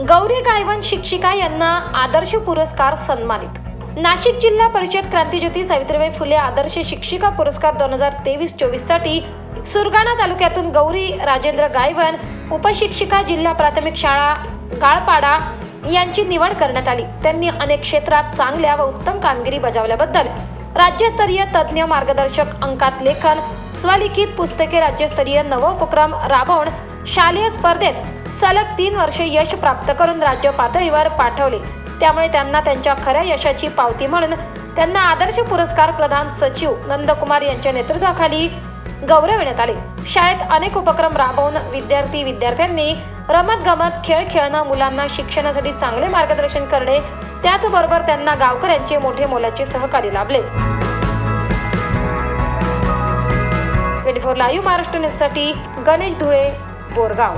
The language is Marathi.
गौरी गायवन शिक्षिका यांना आदर्श पुरस्कार सन्मानित। नाशिक जिल्हा परिषद क्रांतिज्योती सावित्रीबाई फुले आदर्श शिक्षिका पुरस्कार 2023-24 साठी सुरगाणा तालुक्यातून गौरी राजेंद्र गायवन उपशिक्षिका जिल्हा प्राथमिक शाळा गाळपाडा यांची निवड करण्यात आली। त्यांनी अनेक क्षेत्रात चांगल्या व उत्तम कामगिरी बजावल्याबद्दल राज्यस्तरीय तज्ञ मार्गदर्शक अंकात लेखन स्वलिखित पुस्तके राज्यस्तरीय नवोपक्रम राबवून शालेय स्पर्धेत सलग 3 वर्षे यश प्राप्त करून राज्य पातळीवर पाठवले। त्यामुळे त्यांना त्यांच्या खऱ्या यशाची पावती म्हणून त्यांना आदर्श पुरस्कार प्रदान सचिव नंदकुमार यांच्या नेतृत्वाखाली गौरविण्यात आले। शाळेत अनेक उपक्रम राबवून विद्यार्थ्यांनी रमत गमत खेळ खेळणं, मुलांना शिक्षणासाठी चांगले मार्गदर्शन करणे, त्याचबरोबर त्यांना गावकऱ्यांचे मोठे मोलाचे सहकार्य लाभले। 24 लाईव्ह महाराष्ट्र न्यूजसाठी गणेश धुळे, बोरगाव।